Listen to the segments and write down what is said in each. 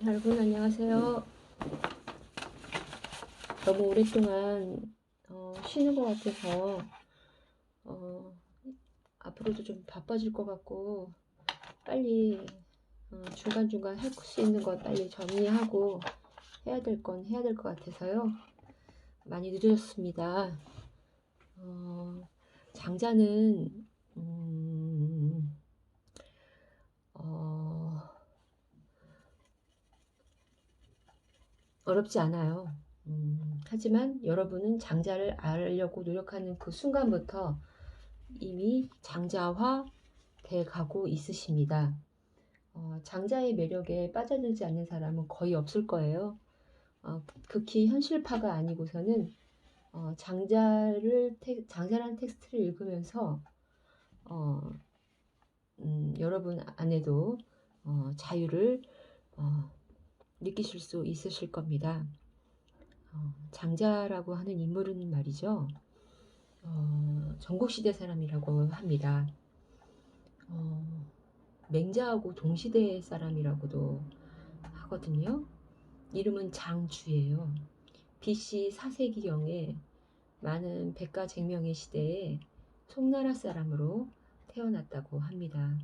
여러분 안녕하세요. 너무 오랫동안 쉬는 것 같아서 어, 앞으로도 좀 바빠질 것 같고 빨리 중간중간 할 수 있는 것 빨리 정리하고 해야 될 건 해야 될 것 같아서요. 많이 늦어졌습니다. 장자는 음, 어, 어렵지 않아요. 하지만 여러분은 장자를 알려고 노력하는 그 순간부터 이미 장자화 돼 가고 있으십니다. 장자의 매력에 빠져들지 않는 사람은 거의 없을 거예요. 극히 현실파가 아니고서는 장자라는 텍스트를 읽으면서 어, 여러분 안에도 자유를 어, 느끼실 수 있으실 겁니다. 장자라고 하는 인물은 말이죠. 전국시대 사람이라고 합니다. 어, 맹자하고 동시대 사람이라고도 하거든요. 이름은 장주예요. BC 4세기경에 많은 백가쟁명의 시대에 송나라 사람으로 태어났다고 합니다.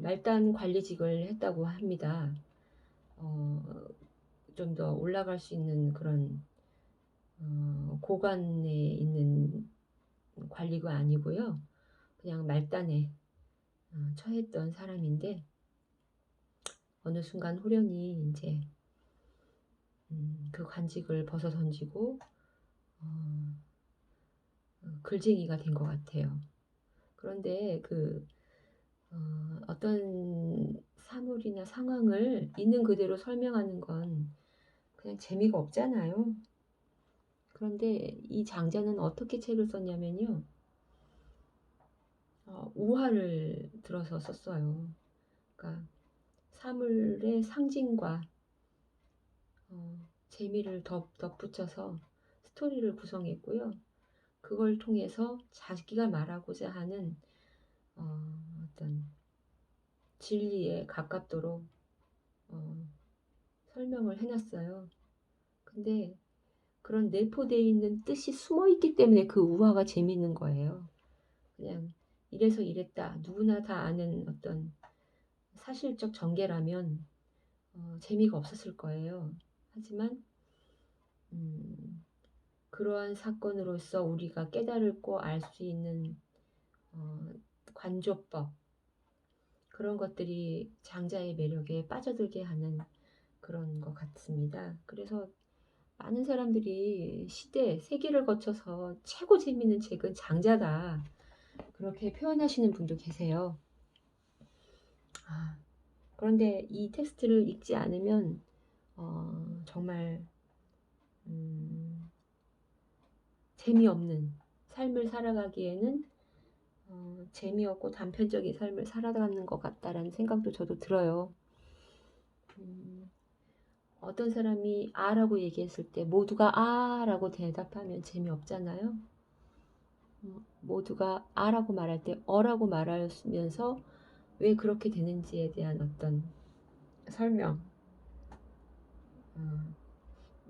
말단 관리직을 했다고 합니다. 좀 더 올라갈 수 있는 그런 고관에 있는 관리가 아니고요. 그냥 말단에 처했던 사람인데 어느 순간 호련히 이제 그 관직을 벗어 던지고 글쟁이가 된 것 같아요. 그런데 어떤 사물이나 상황을 있는 그대로 설명하는 건 그냥 재미가 없잖아요. 그런데 이 장자는 어떻게 책을 썼냐면요. 우화를 들어서 썼어요. 그러니까 사물의 상징과 재미를 덧붙여서 스토리를 구성했고요. 그걸 통해서 자기가 말하고자 하는 어떤 진리에 가깝도록 설명을 해놨어요. 근데 그런 내포되어 있는 뜻이 숨어 있기 때문에 그 우화가 재밌는 거예요. 그냥 이래서 이랬다. 누구나 다 아는 어떤 사실적 전개라면 재미가 없었을 거예요. 하지만 그러한 사건으로서 우리가 깨달고 알 수 있는 관조법 그런 것들이 장자의 매력에 빠져들게 하는 그런 것 같습니다. 그래서 많은 사람들이 시대, 세기를 거쳐서 최고 재밌는 책은 장자다. 그렇게 표현하시는 분도 계세요. 그런데 이 텍스트를 읽지 않으면 정말 재미없는 삶을 살아가기에는 재미없고 단편적인 삶을 살아가는 것 같다라는 생각도 저도 들어요. 어떤 사람이 아라고 얘기했을 때 모두가 아라고 대답하면 재미없잖아요. 모두가 아라고 말할 때 어라고 말하면서 왜 그렇게 되는지에 대한 어떤 설명,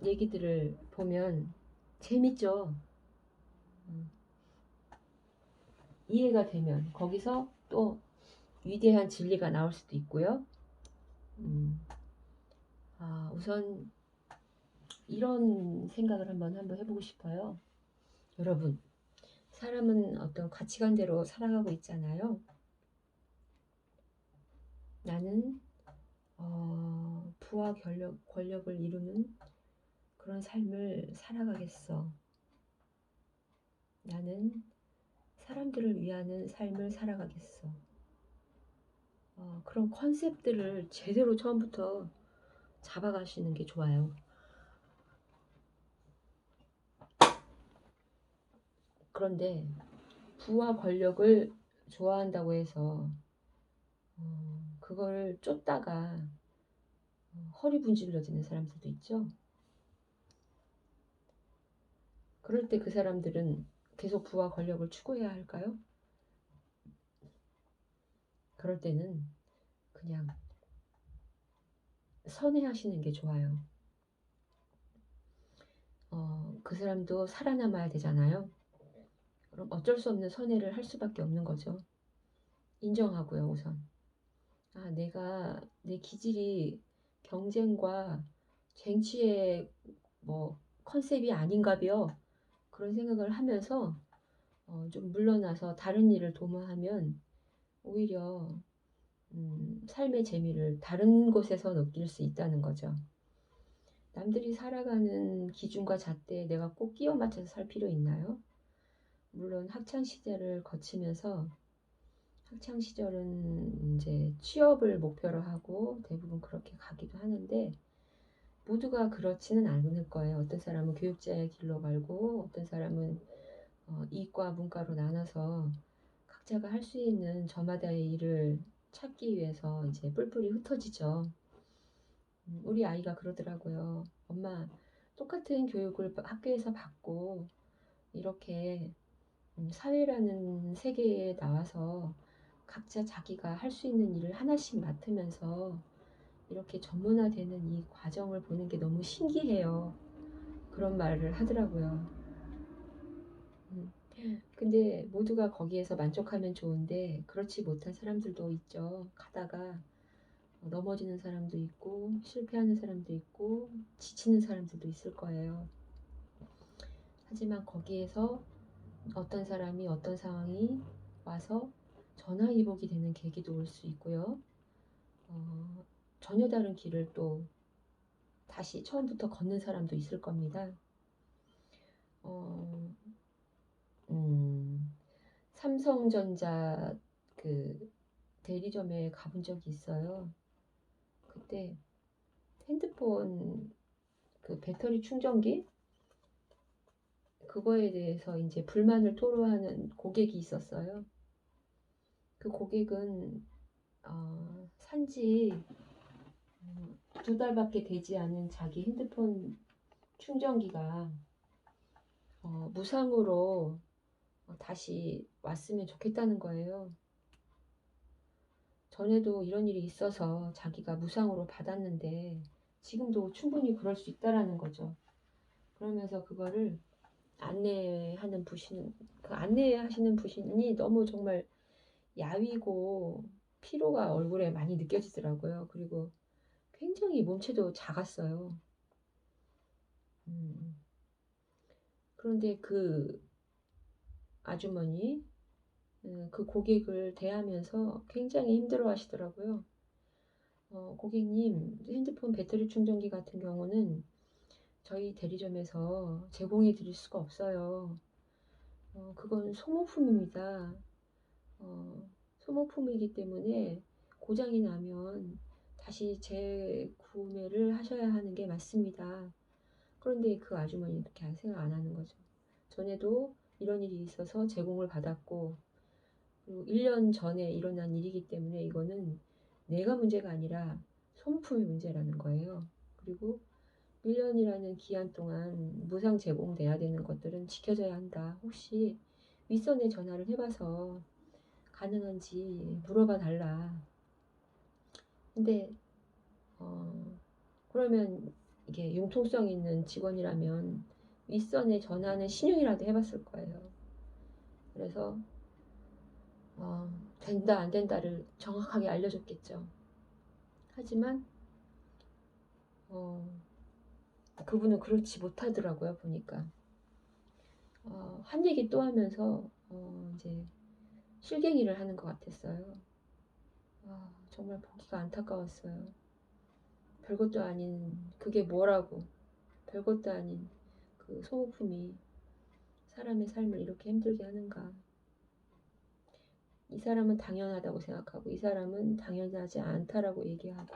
얘기들을 보면 재밌죠. 이해가 되면 거기서 또 위대한 진리가 나올 수도 있고요. 우선 이런 생각을 한번 해보고 싶어요. 여러분, 사람은 어떤 가치관대로 살아가고 있잖아요. 나는 부와 권력을 이루는 그런 삶을 살아가겠어. 나는 사람들을 위하는 삶을 살아가겠어. 그런 컨셉들을 제대로 처음부터 잡아가시는 게 좋아요. 그런데 부와 권력을 좋아한다고 해서 그걸 쫓다가 허리 분질러지는 사람들도 있죠. 그럴 때 그 사람들은 계속 부와 권력을 추구해야 할까요? 그럴 때는 그냥 선회하시는 게 좋아요. 그 사람도 살아남아야 되잖아요. 그럼 어쩔 수 없는 선회를 할 수밖에 없는 거죠. 인정하고요, 우선. 아, 내가 내 기질이 경쟁과 쟁취의 뭐 컨셉이 아닌가벼. 그런 생각을 하면서 좀 물러나서 다른 일을 도모하면 오히려 삶의 재미를 다른 곳에서 느낄 수 있다는 거죠. 남들이 살아가는 기준과 잣대에 내가 꼭 끼워 맞춰서 살 필요 있나요? 물론 학창 시절을 거치면서 학창 시절은 이제 취업을 목표로 하고 대부분 그렇게 가기도 하는데 모두가 그렇지는 않을 거예요. 어떤 사람은 교육자의 길로 가고 어떤 사람은 이과 문과로 나눠서 각자가 할 수 있는 저마다의 일을 찾기 위해서 이제 뿔뿔이 흩어지죠. 우리 아이가 그러더라고요. 엄마, 똑같은 교육을 학교에서 받고 이렇게 사회라는 세계에 나와서 각자 자기가 할 수 있는 일을 하나씩 맡으면서 이렇게 전문화되는 이 과정을 보는 게 너무 신기해요. 그런 말을 하더라고요. 음. 근데 모두가 거기에서 만족하면 좋은데 그렇지 못한 사람들도 있죠. 가다가 넘어지는 사람도 있고 실패하는 사람도 있고 지치는 사람들도 있을 거예요. 하지만 거기에서 어떤 사람이 어떤 상황이 와서 전화위복이 되는 계기도 올 수 있고요. 어, 전혀 다른 길을 또 다시 처음부터 걷는 사람도 있을 겁니다. 어, 음, 삼성전자 그 대리점에 가본 적이 있어요. 그때 핸드폰 그 배터리 충전기 그거에 대해서 이제 불만을 토로하는 고객이 있었어요. 그 고객은 산지 2달밖에 되지 않은 자기 핸드폰 충전기가 무상으로 다시 왔으면 좋겠다는 거예요. 전에도 이런 일이 있어서 자기가 무상으로 받았는데 지금도 충분히 그럴 수 있다라는 거죠. 그러면서 그거를 안내하는 부신, 그 안내하시는 부신이 너무 정말 야위고 피로가 얼굴에 많이 느껴지더라고요. 그리고 굉장히 몸체도 작았어요. 음, 그런데 그 아주머니, 그 고객을 대하면서 굉장히 힘들어 하시더라고요. 고객님, 핸드폰 배터리 충전기 같은 경우는 저희 대리점에서 제공해 드릴 수가 없어요. 그건 소모품입니다. 어, 소모품이기 때문에 고장이 나면 다시 재구매를 하셔야 하는 게 맞습니다. 그런데 그 아주머니 그렇게 생각 안 하는 거죠. 전에도 이런 일이 있어서 제공을 받았고, 그리고 1년 전에 일어난 일이기 때문에 이거는 내가 문제가 아니라 소모품의 문제라는 거예요. 그리고 1년이라는 기한 동안 무상 제공돼야 되는 것들은 지켜져야 한다. 혹시 윗선에 전화를 해봐서 가능한지 물어봐 달라. 근데 그러면 이게 융통성 있는 직원이라면 윗선에 전화는 신용이라도 해봤을 거예요. 그래서 된다 안 된다를 정확하게 알려줬겠죠. 하지만 어, 그분은 그렇지 못하더라고요. 보니까 한 얘기 또 하면서 이제 실갱이를 하는 것 같았어요. 정말 보기가 안타까웠어요. 별것도 아닌 그게 뭐라고 별것도 아닌 그 소모품이 사람의 삶을 이렇게 힘들게 하는가. 이 사람은 당연하다고 생각하고 이 사람은 당연하지 않다라고 얘기하고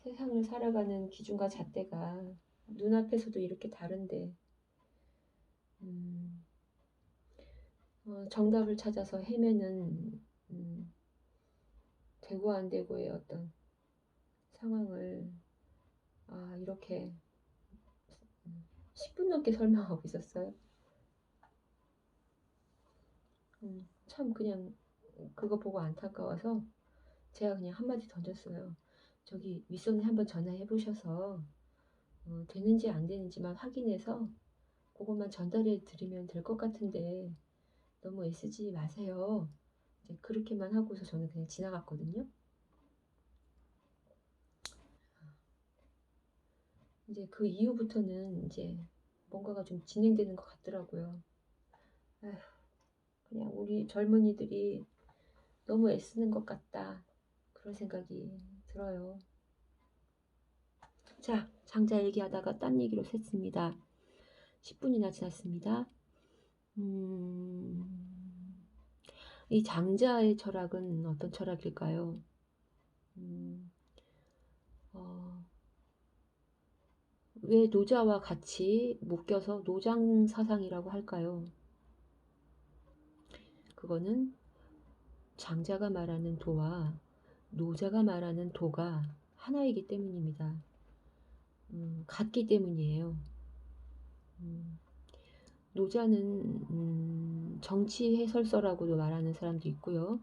세상을 살아가는 기준과 잣대가 눈앞에서도 이렇게 다른데 음, 정답을 찾아서 헤매는 되고 안 되고의 어떤 상황을 이렇게 10분 넘게 설명하고 있었어요. 참 그냥 그거 보고 안타까워서 제가 그냥 한마디 던졌어요. 저기 윗선에 한번 전화해 보셔서 되는지 안 되는지만 확인해서 그것만 전달해 드리면 될 것 같은데 너무 애쓰지 마세요. 이제 그렇게만 하고서 저는 그냥 지나갔거든요. 이제 그 이후부터는 이제 뭔가가 좀 진행되는 것 같더라고요. 아휴, 그냥 우리 젊은이들이 너무 애쓰는 것 같다. 그런 생각이 들어요. 자, 장자 얘기하다가 딴 얘기로 샜습니다. 10분이나 지났습니다. 이 장자의 철학은 어떤 철학일까요? 어, 왜 노자와 같이 묶여서 노장 사상이라고 할까요? 그거는 장자가 말하는 도와 노자가 말하는 도가 하나이기 때문입니다. 같기 때문이에요. 노자는 정치 해설서라고도 말하는 사람도 있고요.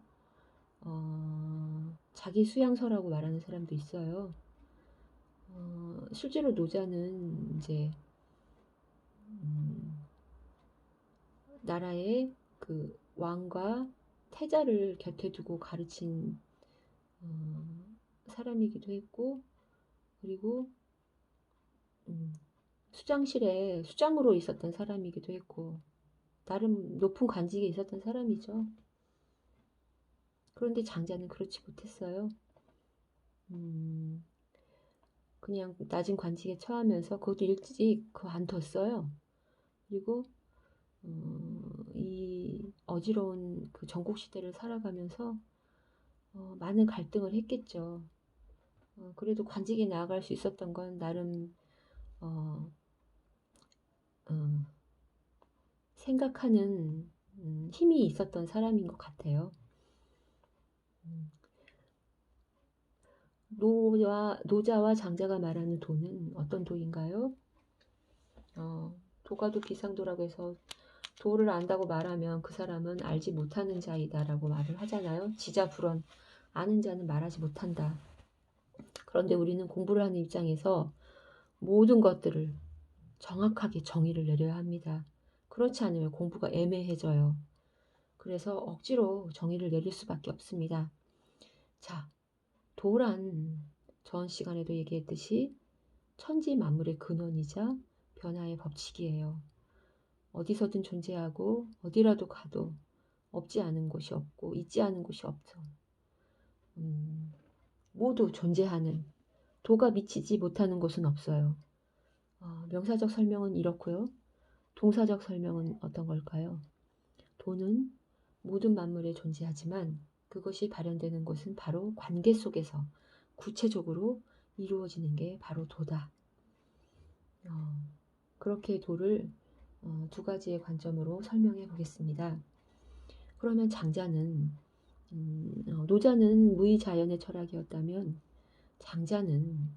자기 수양서라고 말하는 사람도 있어요. 실제로 노자는 이제 나라의 그 왕과 태자를 곁에 두고 가르친 사람이기도 했고, 그리고 수장실에 수장으로 있었던 사람이기도 했고, 나름 높은 관직에 있었던 사람이죠. 그런데 장자는 그렇지 못했어요. 그냥 낮은 관직에 처하면서 그것도 일찍 그만뒀어요. 그리고 이 어지러운 그 전국 시대를 살아가면서 많은 갈등을 했겠죠. 그래도 관직에 나아갈 수 있었던 건 나름 어, 어, 생각하는 힘이 있었던 사람인 것 같아요. 노자와 장자가 말하는 도는 어떤 도인가요? 도가도 비상도라고 해서 도를 안다고 말하면 그 사람은 알지 못하는 자이다라고 말을 하잖아요. 지자불언, 아는 자는 말하지 못한다. 그런데 우리는 공부를 하는 입장에서 모든 것들을 정확하게 정의를 내려야 합니다. 그렇지 않으면 공부가 애매해져요. 그래서 억지로 정의를 내릴 수밖에 없습니다. 자, 도란 전 시간에도 얘기했듯이 천지 만물의 근원이자 변화의 법칙이에요. 어디서든 존재하고 어디라도 가도 없지 않은 곳이 없고 있지 않은 곳이 없어. 모두 존재하는 도가 미치지 못하는 곳은 없어요. 명사적 설명은 이렇고요. 동사적 설명은 어떤 걸까요? 도는 모든 만물에 존재하지만 그것이 발현되는 곳은 바로 관계 속에서 구체적으로 이루어지는 게 바로 도다. 그렇게 도를 두 가지의 관점으로 설명해 보겠습니다. 그러면 장자는 노자는 무의자연의 철학이었다면 장자는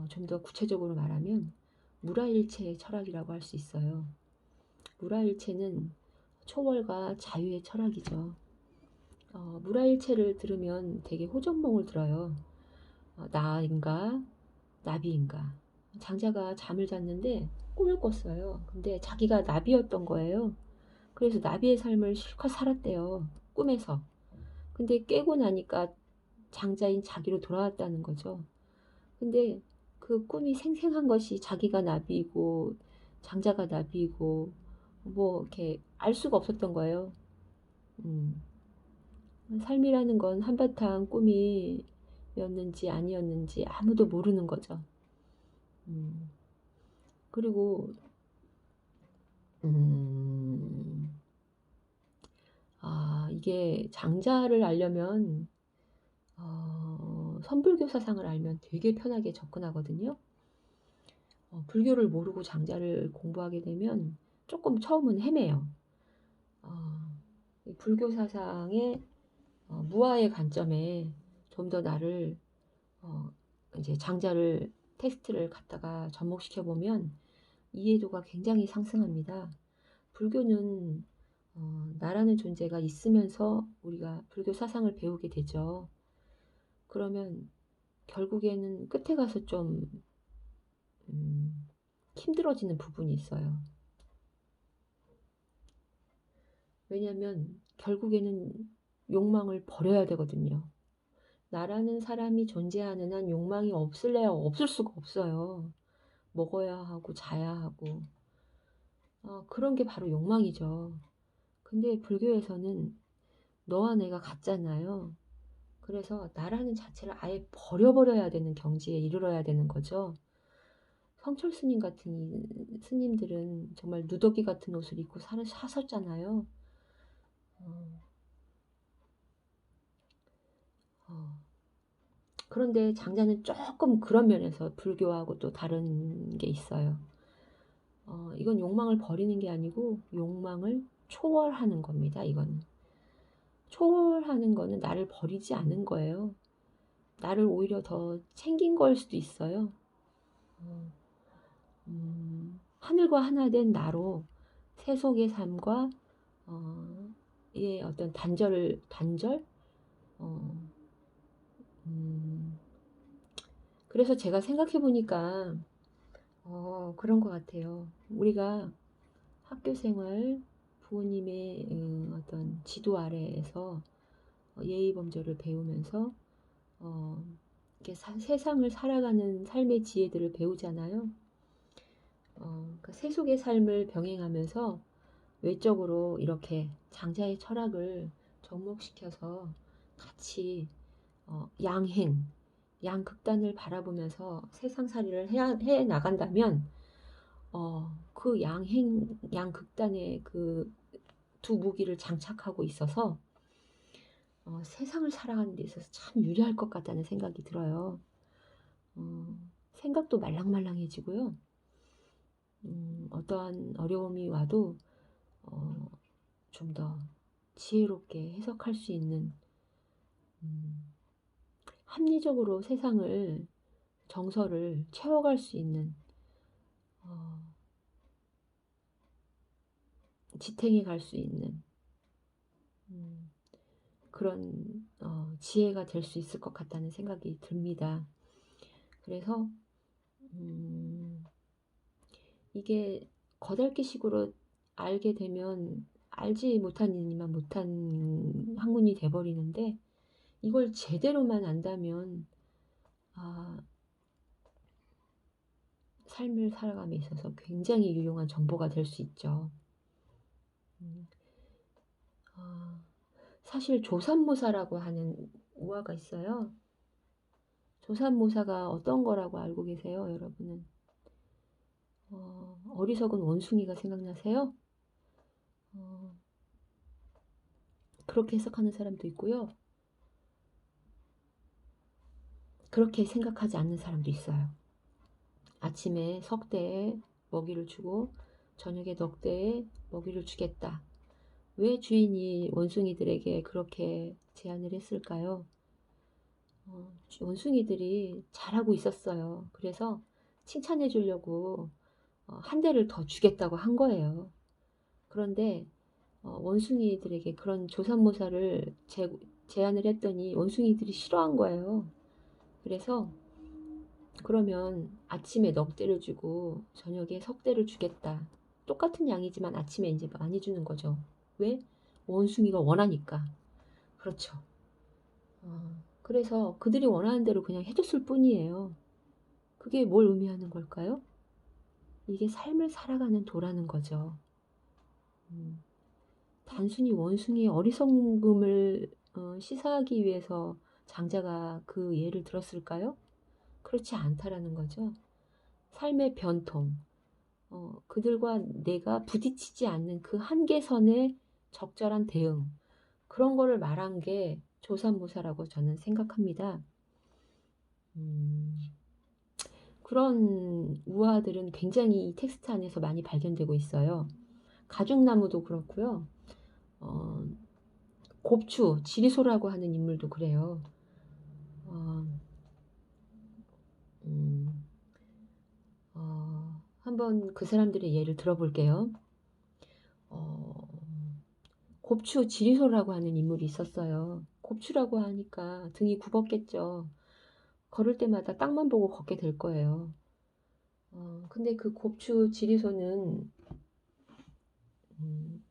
좀 더 구체적으로 말하면 무라일체의 철학이라고 할 수 있어요. 무라일체는 초월과 자유의 철학이죠. 무라일체를 들으면 되게 호전몽을 들어요. 나인가 나비인가. 장자가 잠을 잤는데 꿈을 꿨어요. 근데 자기가 나비였던 거예요. 그래서 나비의 삶을 실컷 살았대요. 꿈에서. 근데 깨고 나니까 장자인 자기로 돌아왔다는 거죠. 근데 그 꿈이 생생한 것이 자기가 나비이고 장자가 나비이고 뭐 이렇게 알 수가 없었던 거예요. 삶이라는 건 한바탕 꿈이었는지 아니었는지 아무도 모르는 거죠. 그리고 이게 장자를 알려면 선불교 사상을 알면 되게 편하게 접근하거든요. 불교를 모르고 장자를 공부하게 되면 조금 처음은 헤매요. 불교 사상의 무아의 관점에 좀 더 나를 이제 장자를 텍스트를 갖다가 접목시켜 보면 이해도가 굉장히 상승합니다. 불교는 나라는 존재가 있으면서 우리가 불교 사상을 배우게 되죠. 그러면 결국에는 끝에 가서 좀 힘들어지는 부분이 있어요. 왜냐면 결국에는 욕망을 버려야 되거든요. 나라는 사람이 존재하는 한 욕망이 없을래야 없을 수가 없어요. 먹어야 하고 자야 하고 그런 게 바로 욕망이죠. 근데 불교에서는 너와 내가 같잖아요. 그래서 나라는 자체를 아예 버려버려야 되는 경지에 이르러야 되는 거죠. 성철 스님 같은 스님들은 정말 누더기 같은 옷을 입고 사셨잖아요. 어, 어. 그런데 장자는 조금 그런 면에서 불교하고 또 다른 게 있어요. 이건 욕망을 버리는 게 아니고 욕망을 초월하는 겁니다. 이거는. 초월하는 거는 나를 버리지 않은 거예요. 나를 오히려 더 챙긴 걸 수도 있어요. 어, 하늘과 하나 된 나로 세속의 삶과 의 어떤 단절? 어, 음, 그래서 제가 생각해 보니까 그런 것 같아요. 우리가 학교 생활, 부모님의 어떤 지도 아래에서 예의 범절을 배우면서 이렇게 세상을 살아가는 삶의 지혜들을 배우잖아요. 그러니까 세속의 삶을 병행하면서 외적으로 이렇게 장자의 철학을 접목시켜서 같이 양행, 양극단을 바라보면서 세상살이를 해 나간다면 그 양극단의 그 두 무기를 장착하고 있어서 세상을 살아가는 데 있어서 참 유리할 것 같다는 생각이 들어요. 생각도 말랑말랑해지고요. 어떠한 어려움이 와도 좀 더 지혜롭게 해석할 수 있는 합리적으로 세상을 정서를 채워갈 수 있는 지탱해 갈 수 있는 그런 지혜가 될 수 있을 것 같다는 생각이 듭니다. 그래서 이게 거달기식으로 알게 되면 알지 못한 이니만 못한 학문이 돼버리는데 이걸 제대로만 안다면 삶을 살아감에 있어서 굉장히 유용한 정보가 될 수 있죠. 사실 조삼모사라고 하는 우화가 있어요. 조삼모사가 어떤 거라고 알고 계세요, 여러분은? 어리석은 원숭이가 생각나세요? 그렇게 해석하는 사람도 있고요. 그렇게 생각하지 않는 사람도 있어요. 아침에 석대에 먹이를 주고 저녁에 넉대에 먹이를 주겠다. 왜 주인이 원숭이들에게 그렇게 제안을 했을까요? 원숭이들이 잘하고 있었어요. 그래서 칭찬해 주려고 한 대를 더 주겠다고 한 거예요. 그런데 원숭이들에게 그런 조삼모사를 제안을 했더니 원숭이들이 싫어한 거예요. 그래서 그러면 아침에 넉대를 주고 저녁에 석대를 주겠다. 똑같은 양이지만 아침에 이제 많이 주는 거죠. 왜? 원숭이가 원하니까. 그렇죠. 그래서 그들이 원하는 대로 그냥 해줬을 뿐이에요. 그게 뭘 의미하는 걸까요? 이게 삶을 살아가는 도라는 거죠. 단순히 원숭이의 어리석음을 시사하기 위해서 장자가 그 예를 들었을까요? 그렇지 않다라는 거죠. 삶의 변통, 그들과 내가 부딪히지 않는 그 한계선의 적절한 대응, 그런 거를 말한 게 조삼모사라고 저는 생각합니다. 그런 우화들은 굉장히 이 텍스트 안에서 많이 발견되고 있어요. 가죽나무도 그렇고요. 곱추, 지리소라고 하는 인물도 그래요. 한번 그 사람들의 예를 들어볼게요. 곱추 지리소라고 하는 인물이 있었어요. 곱추라고 하니까 등이 굽었겠죠. 걸을 때마다 땅만 보고 걷게 될 거예요. 근데 그 곱추 지리소는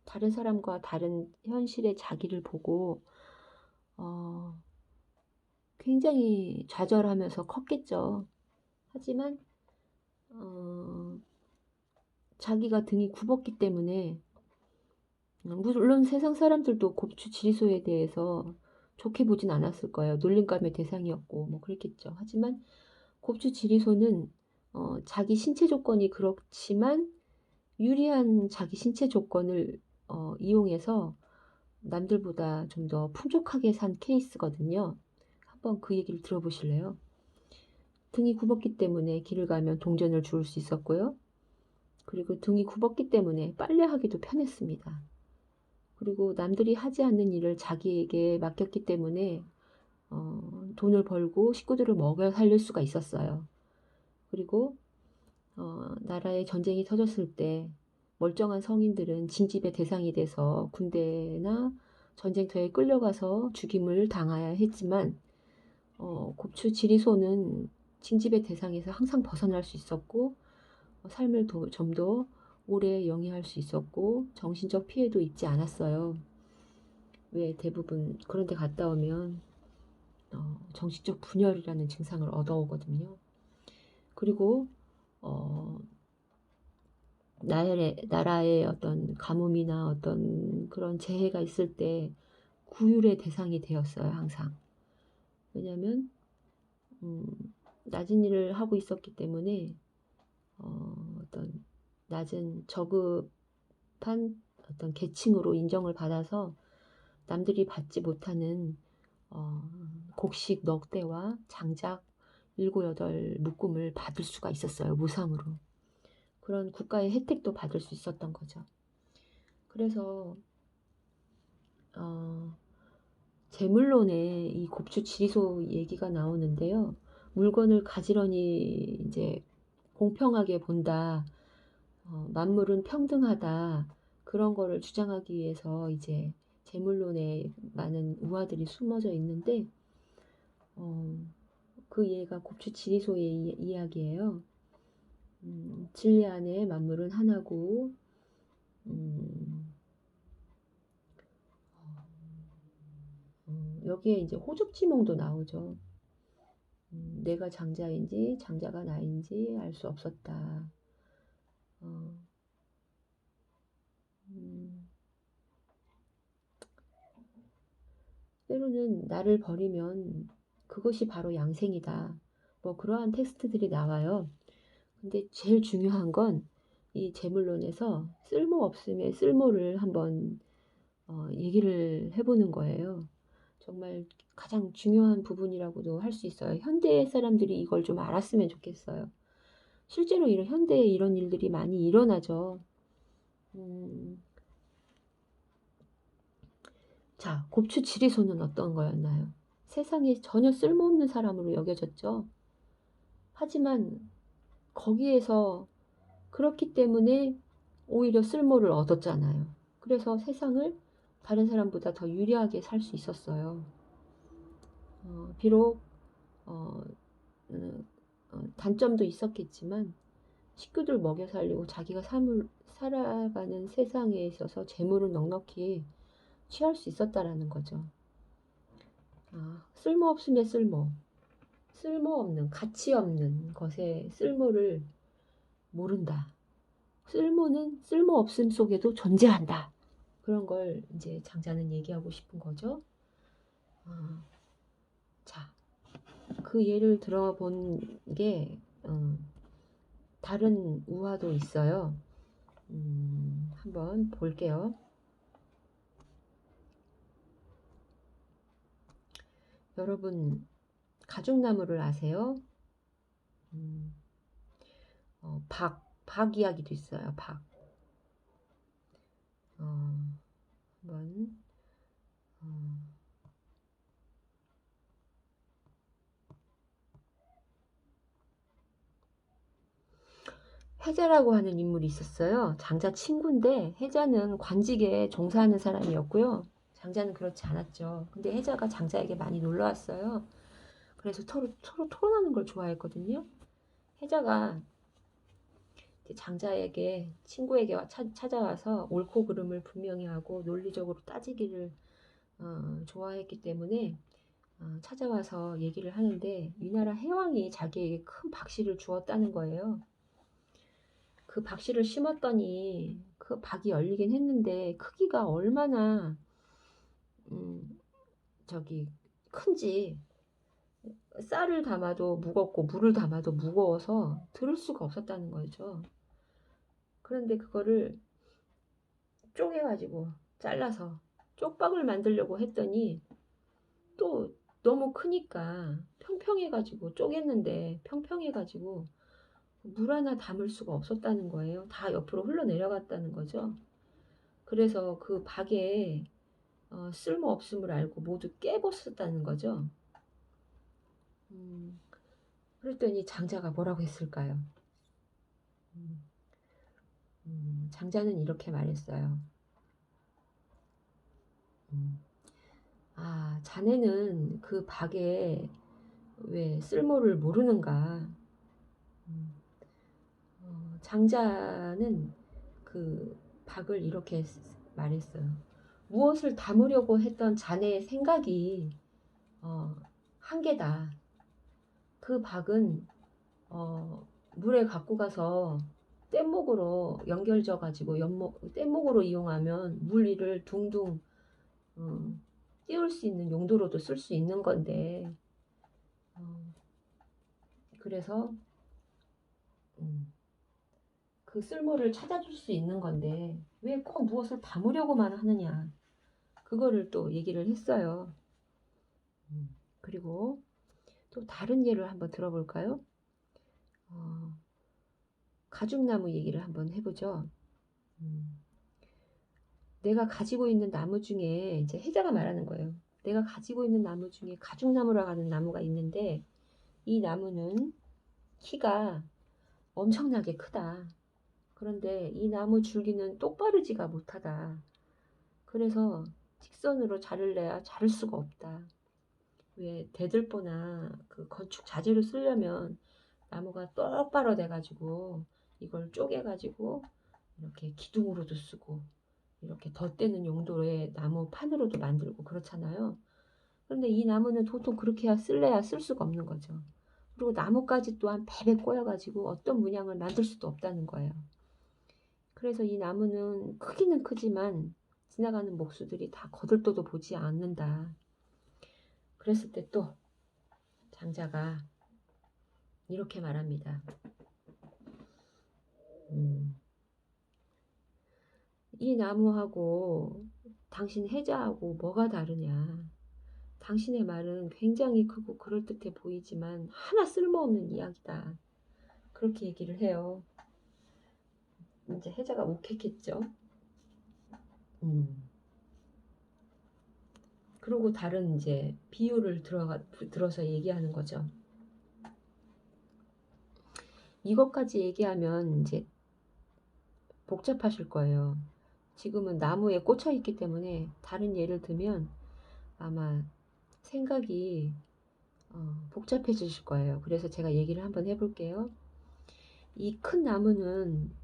다른 사람과 다른 현실의 자기를 보고 굉장히 좌절하면서 컸겠죠. 하지만 자기가 등이 굽었기 때문에 물론 세상 사람들도 곱추 지리소에 대해서 좋게 보진 않았을 거예요. 놀림감의 대상이었고 뭐 그랬겠죠. 하지만 곱추 지리소는 자기 신체 조건이 그렇지만 유리한 자기 신체 조건을 이용해서 남들보다 좀 더 풍족하게 산 케이스거든요. 한번 그 얘기를 들어보실래요? 등이 굽었기 때문에 길을 가면 동전을 주울 수 있었고요. 그리고 등이 굽었기 때문에 빨래하기도 편했습니다. 그리고 남들이 하지 않는 일을 자기에게 맡겼기 때문에 돈을 벌고 식구들을 먹여 살릴 수가 있었어요. 그리고 나라에 전쟁이 터졌을 때 멀쩡한 성인들은 징집의 대상이 돼서 군대나 전쟁터에 끌려가서 죽임을 당해야 했지만 곱추 지리소는 징집의 대상에서 항상 벗어날 수 있었고 삶을 좀 더 오래 영위할 수 있었고 정신적 피해도 입지 않았어요. 왜 대부분 그런 데 갔다 오면 정신적 분열이라는 증상을 얻어오거든요. 그리고 나라의 어떤 가뭄이나 어떤 그런 재해가 있을 때 구휼의 대상이 되었어요, 항상. 왜냐하면 낮은 일을 하고 있었기 때문에 어떤 낮은 저급한 어떤 계층으로 인정을 받아서 남들이 받지 못하는 곡식 넉 대와 장작 7, 8 묶음을 받을 수가 있었어요, 무상으로. 그런 국가의 혜택도 받을 수 있었던 거죠. 그래서 재물론에 이 곱추 지리소 얘기가 나오는데요. 물건을 가지런히 이제 공평하게 본다, 만물은 평등하다, 그런 거를 주장하기 위해서 이제 재물론에 많은 우화들이 숨어져 있는데 그 예가 곱추 지리소의 이야기예요. 진리 안에 만물은 하나고 여기에 이제 호접지몽도 나오죠. 내가 장자인지 장자가 나인지 알 수 없었다. 때로는 나를 버리면 그것이 바로 양생이다. 뭐 그러한 텍스트들이 나와요. 근데 제일 중요한 건 이 재물론에서 쓸모없음의 쓸모를 한번 얘기를 해보는 거예요. 정말 가장 중요한 부분이라고도 할 수 있어요. 현대 사람들이 이걸 좀 알았으면 좋겠어요. 실제로 이런 현대에 이런 일들이 많이 일어나죠. 자, 곱추 지리소는 어떤 거였나요? 세상에 전혀 쓸모없는 사람으로 여겨졌죠. 하지만 거기에서 그렇기 때문에 오히려 쓸모를 얻었잖아요. 그래서 세상을 다른 사람보다 더 유리하게 살 수 있었어요. 비록 단점도 있었겠지만 식구들 먹여 살리고 자기가 살아가는 세상에 있어서 재물은 넉넉히 취할 수 있었다라는 거죠. 쓸모없음의 쓸모없는, 가치 없는 것의 쓸모를 모른다. 쓸모는 쓸모없음 속에도 존재한다. 그런 걸 이제 장자는 얘기하고 싶은 거죠. 자, 그 예를 들어본 게 다른 우화도 있어요. 한번 볼게요. 여러분 가죽나무를 아세요? 박 이야기도 있어요. 박. 한번 해자라고 하는 인물이 있었어요. 장자 친구인데 해자는 관직에 종사하는 사람이었고요. 장자는 그렇지 않았죠. 근데 해자가 장자에게 많이 놀러 왔어요. 그래서 서로 토론하는 걸 좋아했거든요. 혜자가 장자에게 친구에게 찾아와서 옳고 그름을 분명히 하고 논리적으로 따지기를 좋아했기 때문에 찾아와서 얘기를 하는데 위나라 해왕이 자기에게 큰 박씨를 주었다는 거예요. 그 박씨를 심었더니 그 박이 열리긴 했는데 크기가 얼마나 저기 큰지 쌀을 담아도 무겁고 물을 담아도 무거워서 들을 수가 없었다는 거죠. 그런데 그거를 쪼개가지고 잘라서 쪽박을 만들려고 했더니 또 너무 크니까 평평해가지고 쪼갰는데 평평해가지고 물 하나 담을 수가 없었다는 거예요. 다 옆으로 흘러내려갔다는 거죠. 그래서 그 박에 쓸모 없음을 알고 모두 깨부었다는 거죠. 그랬더니 장자가 뭐라고 했을까요? 장자는 이렇게 말했어요. 자네는 그 박에 왜 쓸모를 모르는가? 장자는 그 박을 이렇게 말했어요. 무엇을 담으려고 했던 자네의 생각이 한계다. 그 박은 물에 갖고 가서 뗏목으로 연결져 가지고 뗏목으로 이용하면 물 위를 둥둥 띄울 수 있는 용도로도 쓸 수 있는 건데 그래서 그 쓸모를 찾아줄 수 있는 건데 왜 꼭 무엇을 담으려고만 하느냐, 그거를 또 얘기를 했어요. 그리고 또 다른 예를 한번 들어볼까요? 가죽나무 얘기를 한번 해보죠. 내가 가지고 있는 나무 중에 이제 혜자가 말하는 거예요. 내가 가지고 있는 나무 중에 가죽나무라고 하는 나무가 있는데 이 나무는 키가 엄청나게 크다. 그런데 이 나무 줄기는 똑바르지가 못하다. 그래서 직선으로 자를래야 자를 수가 없다. 왜 대들보나 그 건축 자재로 쓰려면 나무가 똑바로 돼가지고 이걸 쪼개가지고 이렇게 기둥으로도 쓰고 이렇게 덧대는 용도의 나무 판으로도 만들고 그렇잖아요. 그런데 이 나무는 도통 그렇게 쓸래야 쓸 수가 없는 거죠. 그리고 나뭇가지 또한 베베 꼬여가지고 어떤 문양을 만들 수도 없다는 거예요. 그래서 이 나무는 크기는 크지만 지나가는 목수들이 다 거들떠도 보지 않는다. 그랬을 때 또 장자가 이렇게 말합니다. 이 나무하고 당신 혜자하고 뭐가 다르냐. 당신의 말은 굉장히 크고 그럴듯해 보이지만 하나 쓸모없는 이야기다. 그렇게 얘기를 해요. 이제 혜자가 욱했겠죠. 그리고 다른 이제 비유를 들어서 얘기하는 거죠. 이것까지 얘기하면 이제 복잡하실 거예요. 지금은 나무에 꽂혀 있기 때문에 다른 예를 들면 아마 생각이 복잡해지실 거예요. 그래서 제가 얘기를 한번 해볼게요. 이 큰 나무는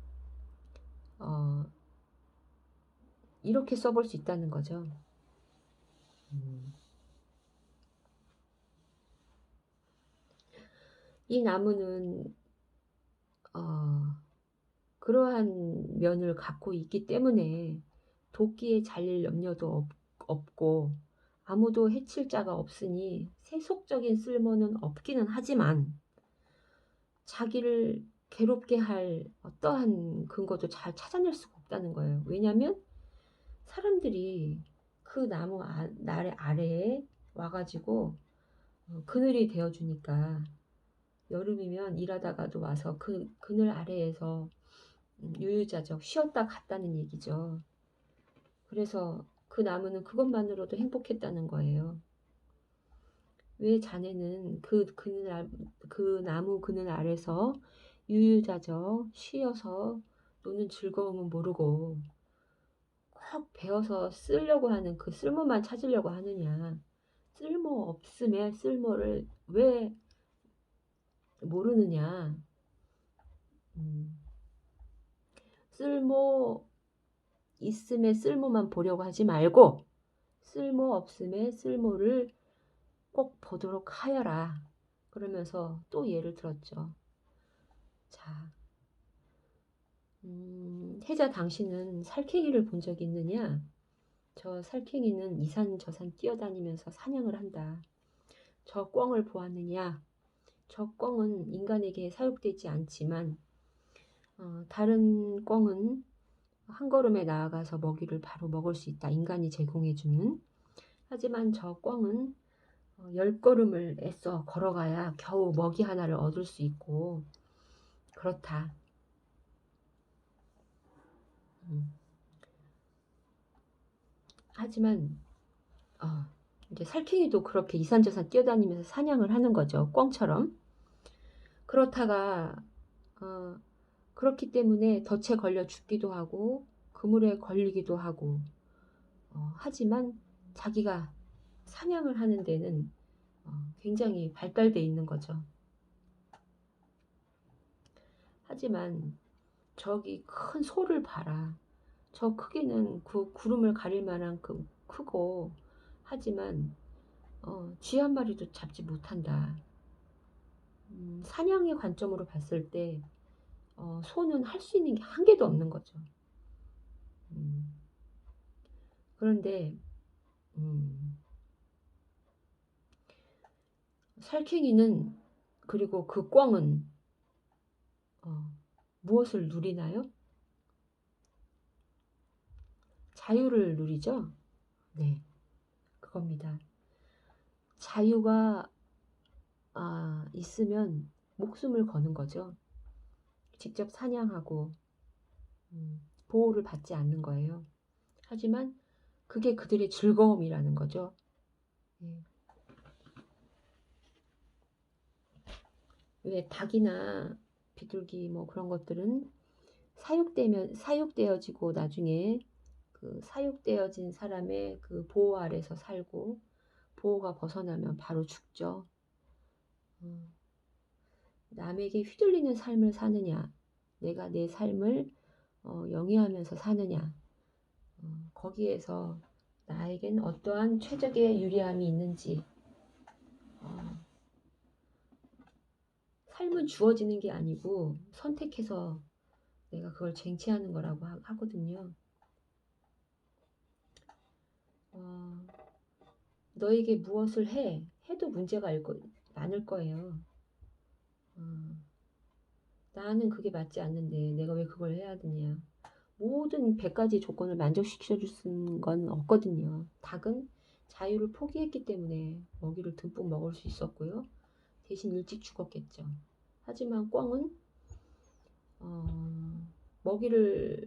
이렇게 써볼 수 있다는 거죠. 이 나무는 그러한 면을 갖고 있기 때문에 도끼에 잘릴 염려도 없고 아무도 해칠 자가 없으니 세속적인 쓸모는 없기는 하지만 자기를 괴롭게 할 어떠한 근거도 잘 찾아낼 수가 없다는 거예요. 왜냐하면 사람들이 그 나무 아래에 와가지고 그늘이 되어주니까 여름이면 일하다가도 와서 그 그늘 아래에서 유유자적 쉬었다 갔다는 얘기죠. 그래서 그 나무는 그것만으로도 행복했다는 거예요. 왜 자네는 그 나무 그늘 아래서 유유자적 쉬어서 노는 즐거움은 모르고 꼭 베어서 쓰려고 하는 그 쓸모만 찾으려고 하느냐. 쓸모 없음에 쓸모를 왜 모르느냐. 쓸모 있음에 쓸모만 보려고 하지 말고 쓸모 없음에 쓸모를 꼭 보도록 하여라. 그러면서 또 예를 들었죠. 자, 혜자 당신은 살쾡이를 본 적이 있느냐? 저 살쾡이는 이산저산 뛰어다니면서 사냥을 한다. 저 꿩을 보았느냐? 저 꿩은 인간에게 사육되지 않지만 다른 꿩은 한 걸음에 나아가서 먹이를 바로 먹을 수 있다. 인간이 제공해주는. 하지만 저 꿩은 10걸음을 애써 걸어가야 겨우 먹이 하나를 얻을 수 있고 그렇다. 하지만 이제 살쾡이도 그렇게 이산저산 뛰어다니면서 사냥을 하는 거죠. 꿩처럼. 그렇다가 그렇기 때문에 덫에 걸려 죽기도 하고 그물에 걸리기도 하고 하지만 자기가 사냥을 하는 데는 굉장히 발달돼 있는 거죠. 하지만 저기 큰 소를 봐라. 저 크기는 그 구름을 가릴 만한큼 크고 하지만 쥐 한 마리도 잡지 못한다. 사냥의 관점으로 봤을 때 소는 할 수 있는 게 한 개도 없는 거죠. 그런데 살쾡이는 그리고 그 꿩은 무엇을 누리나요? 자유를 누리죠. 네, 그겁니다. 자유가 있으면 목숨을 거는 거죠. 직접 사냥하고 보호를 받지 않는 거예요. 하지만 그게 그들의 즐거움이라는 거죠. 예. 왜 닭이나 비둘기 뭐 그런 것들은 사육되어지고 나중에 그 사육되어진 사람의 그 보호 아래서 살고 보호가 벗어나면 바로 죽죠. 남에게 휘둘리는 삶을 사느냐, 내가 내 삶을 영위하면서 사느냐, 거기에서 나에겐 어떠한 최적의 유리함이 있는지. 삶은 주어지는 게 아니고 선택해서 내가 그걸 쟁취하는 거라고 하거든요. 너에게 무엇을 해도 문제가 많을 거예요. 나는 그게 맞지 않는데 내가 왜 그걸 해야 되냐. 모든 100가지 조건을 만족시켜줄 건 없거든요. 닭은 자유를 포기했기 때문에 먹이를 듬뿍 먹을 수 있었고요. 대신 일찍 죽었겠죠. 하지만 꿩은 먹이를